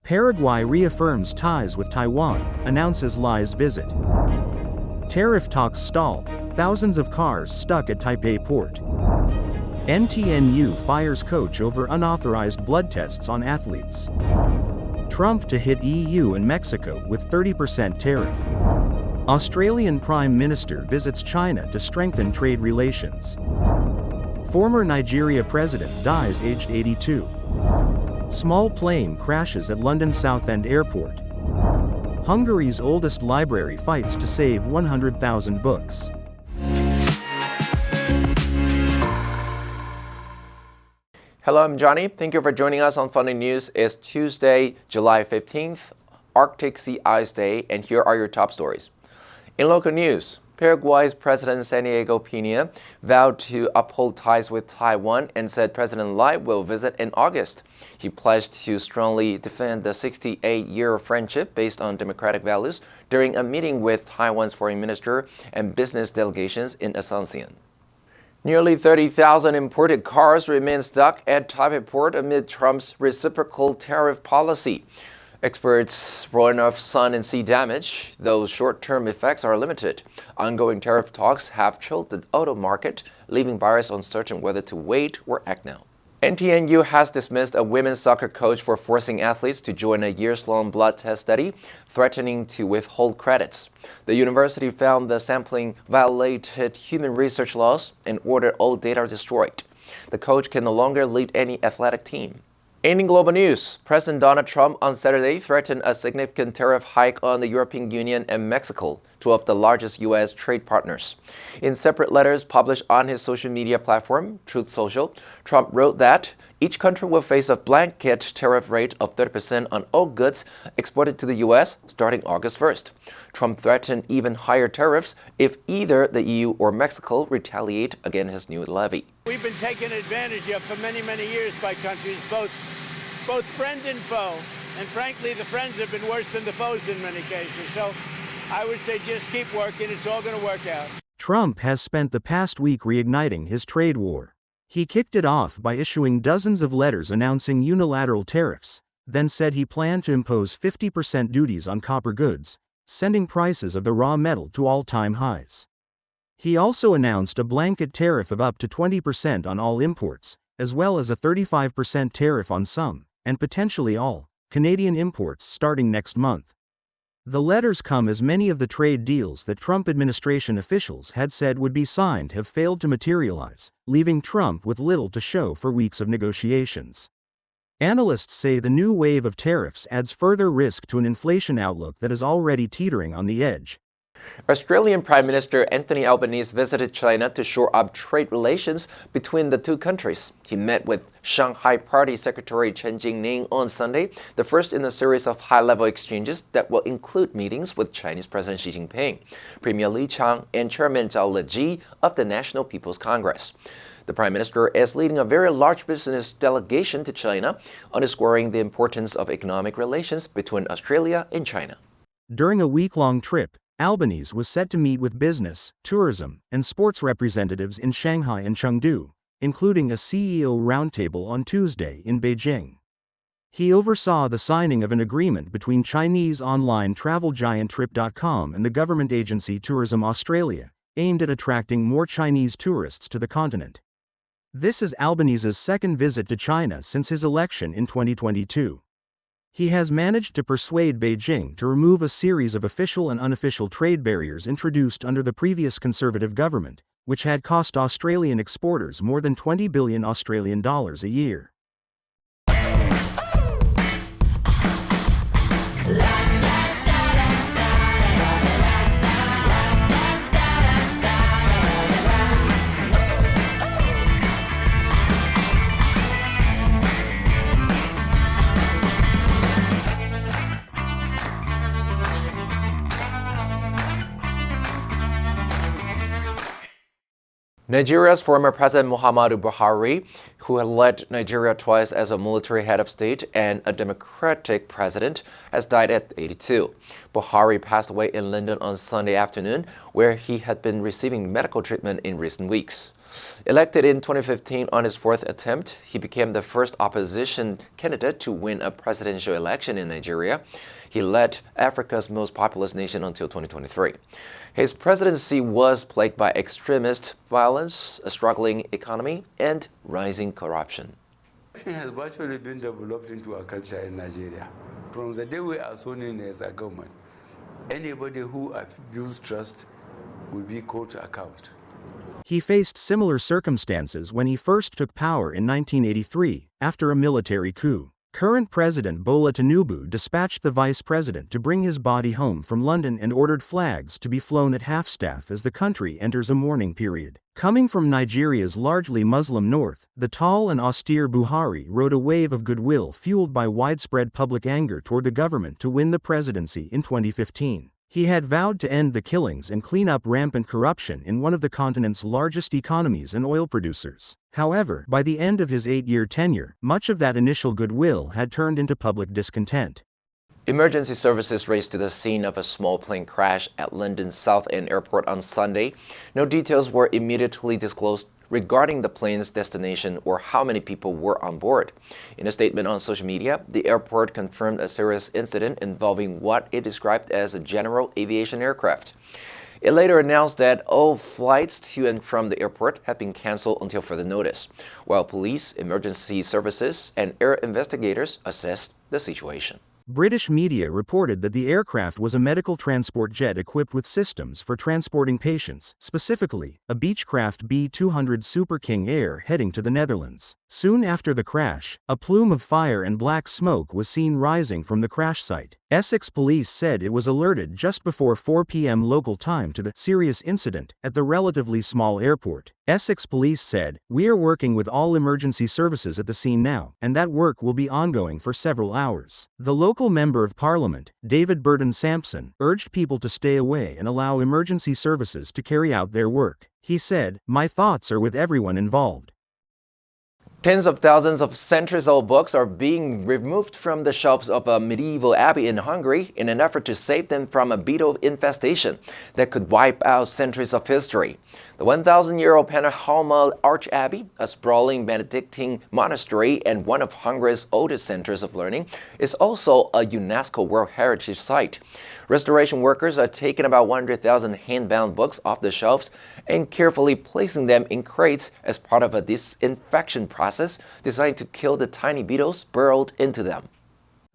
Paraguay reaffirms ties with Taiwan, announces Li's visit. Tariff talks stall, thousands of cars stuck at Taipei port. NTNU fires coach over unauthorized blood tests on athletes. Trump to hit EU and Mexico with 30% tariff. Australian Prime Minister visits China to strengthen trade relations. Former Nigeria president dies aged 82. Small plane crashes at London Southend Airport. Hungary's oldest library fights to save 100,000 books. Hello, I'm Johnny. Thank you for joining us on FUNDAY News. It's Tuesday, July 15th, Arctic Sea Ice Day, and here are your top stories. In local news, Paraguay's President Santiago Peña vowed to uphold ties with Taiwan and said President Lai will visit in August. He pledged to strongly defend the 68-year friendship based on democratic values during a meeting with Taiwan's foreign minister and business delegations in Southend. Nearly 30,000 imported cars remain stuck at Taipei port amid Trump's reciprocal tariff policy. Experts warn of sun and sea damage, though short-term effects are limited. Ongoing tariff talks have chilled the auto market, leaving buyers uncertain whether to wait or act now. NTNU has dismissed a women's soccer coach for forcing athletes to join a years-long blood test study, threatening to withhold credits. The university found the sampling violated human research laws and ordered all data destroyed. The coach can no longer lead any athletic team. In global news, President Donald Trump on Saturday threatened a significant tariff hike on the European Union and Mexico, two of the largest U.S. trade partners. In separate letters published on his social media platform, Truth Social, Trump wrote that each country will face a blanket tariff rate of 30% on all goods exported to the U.S. starting August 1st. Trump threatened even higher tariffs if either the EU or Mexico retaliate against his new levy. We've been taken advantage of for many, many years by countries, both friend and foe. And frankly, the friends have been worse than the foes in many cases. So I would say just keep working. It's all going to work out. Trump has spent the past week reigniting his trade war. He kicked it off by issuing dozens of letters announcing unilateral tariffs, then said he planned to impose 50% duties on copper goods, sending prices of the raw metal to all-time highs. He also announced a blanket tariff of up to 20% on all imports, as well as a 35% tariff on some, and potentially all, Canadian imports starting next month. The letters come as many of the trade deals that Trump administration officials had said would be signed have failed to materialize, leaving Trump with little to show for weeks of negotiations. Analysts say the new wave of tariffs adds further risk to an inflation outlook that is already teetering on the edge. Australian Prime Minister Anthony Albanese visited China to shore up trade relations between the two countries. He met with Shanghai Party Secretary Chen Jingning on Sunday, the first in a series of high-level exchanges that will include meetings with Chinese President Xi Jinping, Premier Li Qiang, and Chairman Zhao Leji of the National People's Congress. The Prime Minister is leading a very large business delegation to China, underscoring the importance of economic relations between Australia and China. During a week-long trip, Albanese was set to meet with business, tourism, and sports representatives in Shanghai and Chengdu, including a CEO roundtable on Tuesday in Beijing. He oversaw the signing of an agreement between Chinese online travel giant Trip.com and the government agency Tourism Australia, aimed at attracting more Chinese tourists to the continent. This is Albanese's second visit to China since his election in 2022. He has managed to persuade Beijing to remove a series of official and unofficial trade barriers introduced under the previous Conservative government, which had cost Australian exporters more than $20 billion Australian dollars a year. Nigeria's former President Muhammadu Buhari, who had led Nigeria twice as a military head of state and a democratic president, has died at 82. Buhari passed away in London on Sunday afternoon, where he had been receiving medical treatment in recent weeks. Elected in 2015 on his fourth attempt, he became the first opposition candidate to win a presidential election in Nigeria. He led Africa's most populous nation until 2023. His presidency was plagued by extremist violence, a struggling economy, and rising corruption. Corruption has virtually been developed into a culture in Nigeria. From the day we are sworn in as a government, anybody who abuses trust will be called to account. He faced similar circumstances when he first took power in 1983, after a military coup. Current President Bola Tinubu dispatched the vice president to bring his body home from London and ordered flags to be flown at half-staff as the country enters a mourning period. Coming from Nigeria's largely Muslim north, the tall and austere Buhari rode a wave of goodwill fueled by widespread public anger toward the government to win the presidency in 2015. He had vowed to end the killings and clean up rampant corruption in one of the continent's largest economies and oil producers. However, by the end of his 8-year tenure, much of that initial goodwill had turned into public discontent. Emergency services raced to the scene of a small plane crash at London's Southend airport on Sunday. No details were immediately disclosed regarding the plane's destination or how many people were on board. In a statement on social media, the airport confirmed a serious incident involving what it described as a general aviation aircraft. It later announced that all flights to and from the airport had been canceled until further notice, while police, emergency services, and air investigators assessed the situation. British media reported that the aircraft was a medical transport jet equipped with systems for transporting patients, specifically, a Beechcraft B-200 Super King Air heading to the Netherlands. Soon after the crash, a plume of fire and black smoke was seen rising from the crash site. Essex police said it was alerted just before 4 p.m. local time to the serious incident at the relatively small airport. Essex police said, "We are working with all emergency services at the scene now, and that work will be ongoing for several hours." The local member of parliament, David Burton Sampson, urged people to stay away and allow emergency services to carry out their work. He said, "My thoughts are with everyone involved." Tens of thousands of centuries-old books are being removed from the shelves of a medieval abbey in Hungary in an effort to save them from a beetle infestation that could wipe out centuries of history. The 1,000-year-old Pannonhalma Arch-Abbey, a sprawling Benedictine monastery and one of Hungary's oldest centers of learning, is also a UNESCO World Heritage Site. Restoration workers are taking about 100,000 hand-bound books off the shelves and carefully placing them in crates as part of a disinfection process designed to kill the tiny beetles burrowed into them.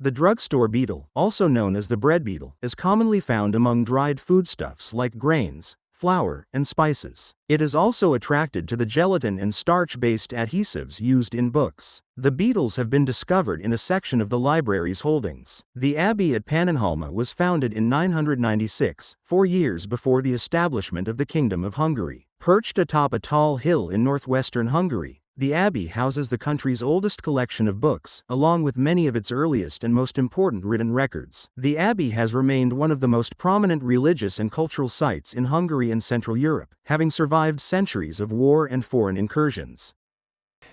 The drugstore beetle, also known as the bread beetle, is commonly found among dried foodstuffs like grains, flour, and spices. It is also attracted to the gelatin and starch-based adhesives used in books. The beetles have been discovered in a section of the library's holdings. The abbey at Pannonhalma was founded in 996, 4 years before the establishment of the Kingdom of Hungary. Perched atop a tall hill in northwestern Hungary, the abbey houses the country's oldest collection of books, along with many of its earliest and most important written records. The abbey has remained one of the most prominent religious and cultural sites in Hungary and Central Europe, having survived centuries of war and foreign incursions.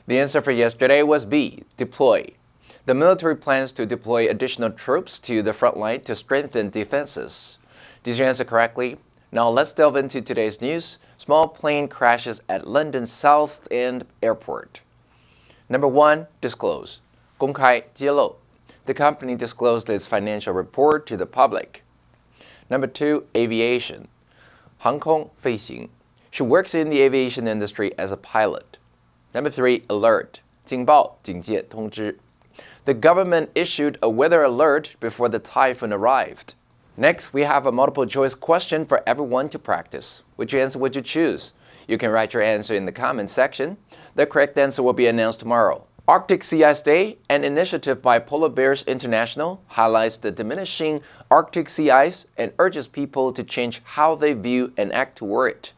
The answer for yesterday was B, deploy. The military plans to deploy additional troops to the front line to strengthen defenses. Did you answer correctly? Now let's delve into today's news. Small plane crashes at London Southend Airport. Number 1, disclose. 公开揭露. The company disclosed its financial report to the public. Number 2, aviation. 航空飞行. She works in the aviation industry as a pilot. Number 3, alert. 警报警戒通知. The government issued a weather alert before the typhoon arrived. Next, we have a multiple choice question for everyone to practice. Which answer would you choose? You can write your answer in the comment section. The correct answer will be announced tomorrow. Arctic Sea Ice Day, an initiative by Polar Bears International, highlights the diminishing Arctic sea ice and urges people to change how they view and act toward it.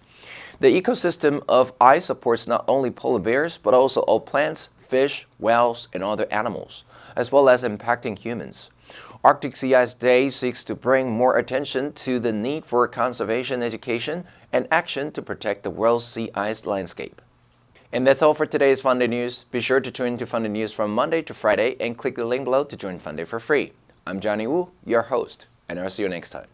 The ecosystem of ice supports not only polar bears, but also all plants, fish, whales, and other animals, as well as impacting humans. Arctic Sea Ice Day seeks to bring more attention to the need for conservation education and action to protect the world's sea ice landscape. And that's all for today's FUNDAY News. Be sure to tune into FUNDAY News from Monday to Friday and click the link below to join FUNDAY for free. I'm Johnny Wu, your host, and I'll see you next time.